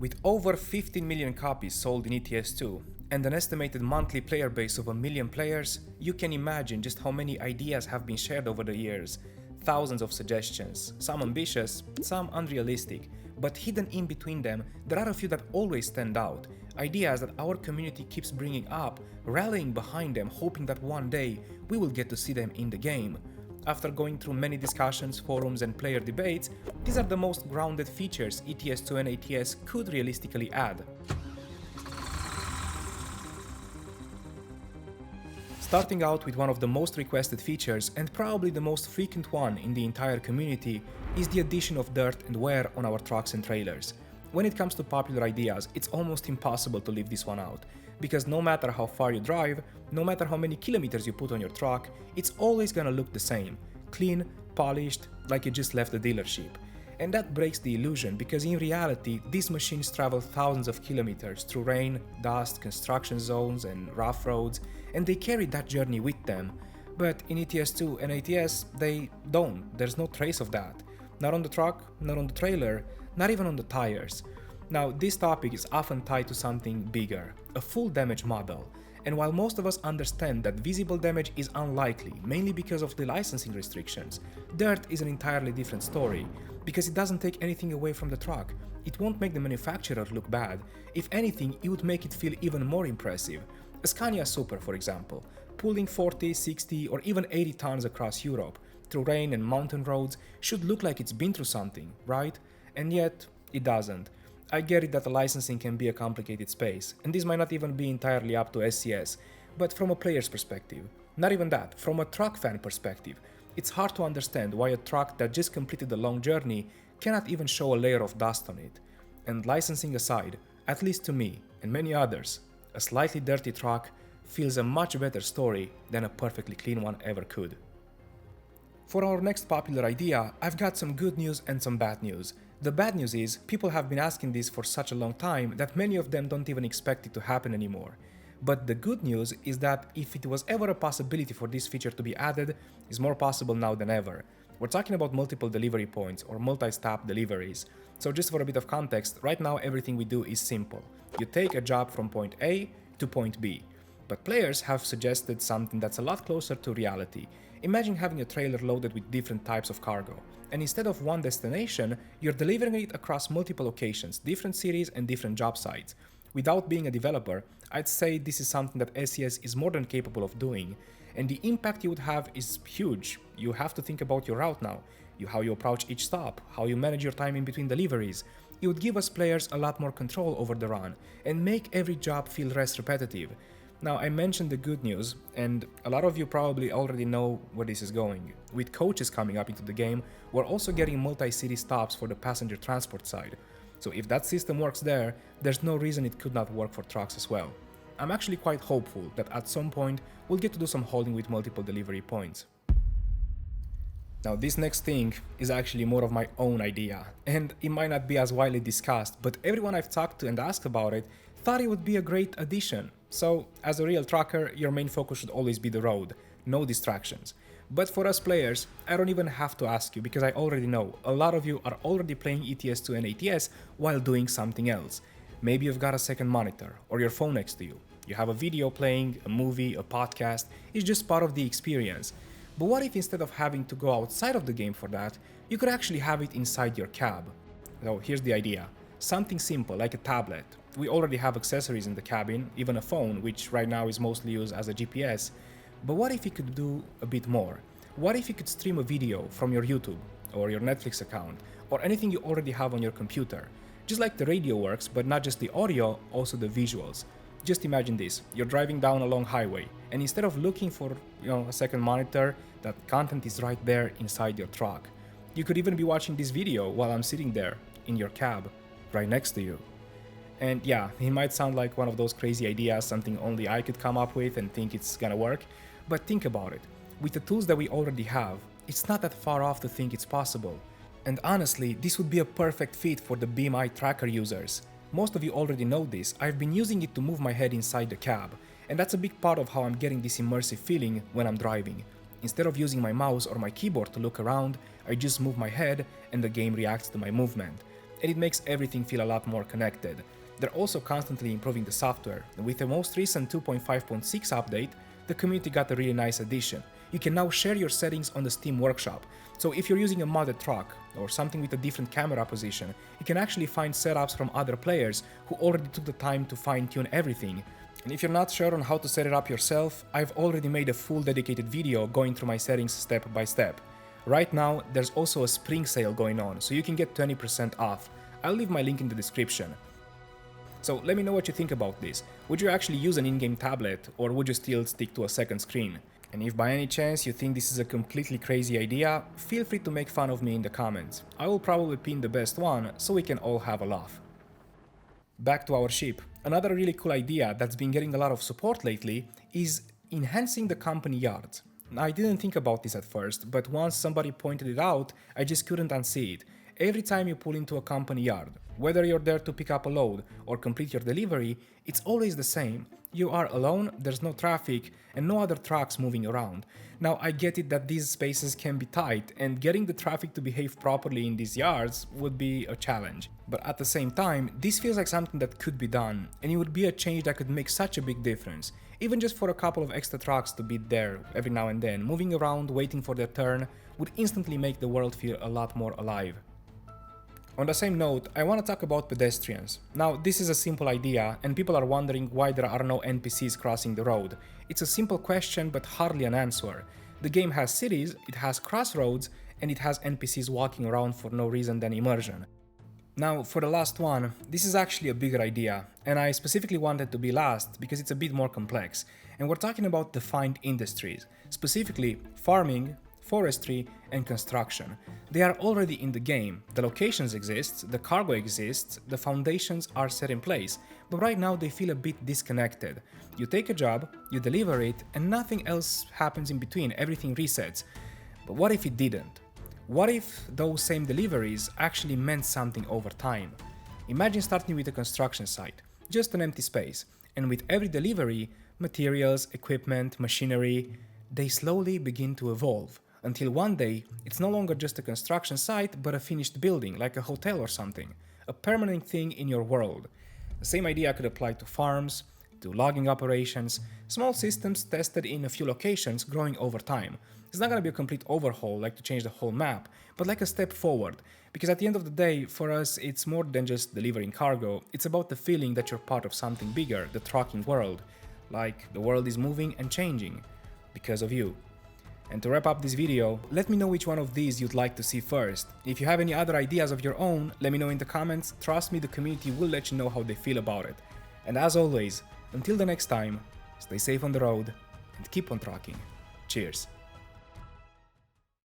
With over 15 million copies sold in ETS2 and an estimated monthly player base of 1 million players, you can imagine just how many ideas have been shared over the years. Thousands of suggestions, some ambitious, some unrealistic, but hidden in between them, there are a few that always stand out. Ideas that our community keeps bringing up, rallying behind them, hoping that one day we will get to see them in the game. After going through many discussions, forums and player debates, these are the most grounded features ETS2 and ATS could realistically add. Starting out with one of the most requested features and probably the most frequent one in the entire community is the addition of dirt and wear on our trucks and trailers. When it comes to popular ideas, it's almost impossible to leave this one out, because no matter how far you drive, no matter how many kilometers you put on your truck, it's always gonna look the same, clean, polished, like you just left the dealership. And that breaks the illusion, because in reality, these machines travel thousands of kilometers through rain, dust, construction zones and rough roads, and they carry that journey with them. But in ETS2 and ATS, they don't. There's no trace of that. Not on the truck, not on the trailer, not even on the tires. Now, this topic is often tied to something bigger, a full damage model. And while most of us understand that visible damage is unlikely, mainly because of the licensing restrictions, dirt is an entirely different story, because it doesn't take anything away from the truck. It won't make the manufacturer look bad. If anything, it would make it feel even more impressive. A Scania Super, for example, pulling 40, 60 or even 80 tons across Europe, through rain and mountain roads, should look like it's been through something, right? And yet, it doesn't. I get it that the licensing can be a complicated space, and this might not even be entirely up to SCS, but from a player's perspective, not even that, from a truck fan perspective, it's hard to understand why a truck that just completed a long journey cannot even show a layer of dust on it. And licensing aside, at least to me, and many others, a slightly dirty truck feels a much better story than a perfectly clean one ever could. For our next popular idea, I've got some good news and some bad news. The bad news is, people have been asking this for such a long time that many of them don't even expect it to happen anymore. But the good news is that if it was ever a possibility for this feature to be added, it's more possible now than ever. We're talking about multiple delivery points or multi-stop deliveries. So just for a bit of context, right now everything we do is simple. You take a job from point A to point B. But players have suggested something that's a lot closer to reality. Imagine having a trailer loaded with different types of cargo, and instead of one destination, you're delivering it across multiple locations, different cities and different job sites. Without being a developer, I'd say this is something that SES is more than capable of doing, and the impact you would have is huge. You have to think about your route now, how you approach each stop, how you manage your time in between deliveries. It would give us players a lot more control over the run, and make every job feel less repetitive. Now, I mentioned the good news, and a lot of you probably already know where this is going. With coaches coming up into the game, we're also getting multi-city stops for the passenger transport side. So if that system works there, there's no reason it could not work for trucks as well. I'm actually quite hopeful that at some point we'll get to do some hauling with multiple delivery points. Now, this next thing is actually more of my own idea, and it might not be as widely discussed, but everyone I've talked to and asked about it thought it would be a great addition. So, as a real trucker, your main focus should always be the road, no distractions. But for us players, I don't even have to ask you, because I already know a lot of you are already playing ETS2 and ATS while doing something else. Maybe you've got a second monitor, or your phone next to you. You have a video playing, a movie, a podcast, it's just part of the experience. But what if instead of having to go outside of the game for that, you could actually have it inside your cab? So here's the idea. Something simple like a tablet. We already have accessories in the cabin, even a phone, which right now is mostly used as a GPS. But what if you could do a bit more? What if you could stream a video from your YouTube or your Netflix account or anything you already have on your computer? Just like the radio works, but not just the audio, also the visuals. Just imagine this, you're driving down a long highway, and instead of looking for a second monitor, that content is right there inside your truck. You could even be watching this video while I'm sitting there in your cab, right next to you. And yeah, it might sound like one of those crazy ideas, something only I could come up with and think it's gonna work, but think about it. With the tools that we already have, it's not that far off to think it's possible. And honestly, this would be a perfect fit for the BMI tracker users. Most of you already know this, I've been using it to move my head inside the cab, and that's a big part of how I'm getting this immersive feeling when I'm driving. Instead of using my mouse or my keyboard to look around, I just move my head and the game reacts to my movement. and it makes everything feel a lot more connected. They're also constantly improving the software, and with the most recent 2.5.6 update, the community got a really nice addition. You can now share your settings on the Steam Workshop, so if you're using a modded truck or something with a different camera position, you can actually find setups from other players who already took the time to fine-tune everything. And if you're not sure on how to set it up yourself, I've already made a full dedicated video going through my settings step by step. Right now, there's also a spring sale going on, so you can get 20% off. I'll leave my link in the description. So let me know what you think about this. Would you actually use an in-game tablet, or would you still stick to a second screen? And if by any chance you think this is a completely crazy idea, feel free to make fun of me in the comments. I will probably pin the best one, so we can all have a laugh. Back to our ship. Another really cool idea that's been getting a lot of support lately is enhancing the company yards. I didn't think about this at first, but once somebody pointed it out, I just couldn't unsee it. Every time you pull into a company yard, whether you're there to pick up a load or complete your delivery, it's always the same. You are alone, there's no traffic, and no other trucks moving around. Now, I get it that these spaces can be tight, and getting the traffic to behave properly in these yards would be a challenge. But at the same time, this feels like something that could be done, and it would be a change that could make such a big difference. Even just for a couple of extra trucks to be there every now and then, moving around, waiting for their turn, would instantly make the world feel a lot more alive. On the same note, I want to talk about pedestrians. Now, this is a simple idea, and people are wondering why there are no NPCs crossing the road. It's a simple question, but hardly an answer. The game has cities, it has crossroads, and it has NPCs walking around for no reason than immersion. Now, for the last one, this is actually a bigger idea, and I specifically wanted to be last because it's a bit more complex, and we're talking about defined industries, specifically farming, forestry, and construction. They are already in the game, the locations exist, the cargo exists, the foundations are set in place, but right now they feel a bit disconnected. You take a job, you deliver it, and nothing else happens in between, everything resets. But what if it didn't? What if those same deliveries actually meant something over time? Imagine starting with a construction site, just an empty space, and with every delivery, materials, equipment, machinery, they slowly begin to evolve. Until one day, it's no longer just a construction site, but a finished building, like a hotel or something. A permanent thing in your world. The same idea could apply to farms, to logging operations, small systems tested in a few locations growing over time. It's not gonna be a complete overhaul, like to change the whole map, but like a step forward. Because at the end of the day, for us, it's more than just delivering cargo, it's about the feeling that you're part of something bigger, the trucking world. Like the world is moving and changing, because of you. And to wrap up this video, let me know which one of these you'd like to see first. If you have any other ideas of your own, let me know in the comments. Trust me, the community will let you know how they feel about it. And as always, until the next time, stay safe on the road and keep on trucking. Cheers.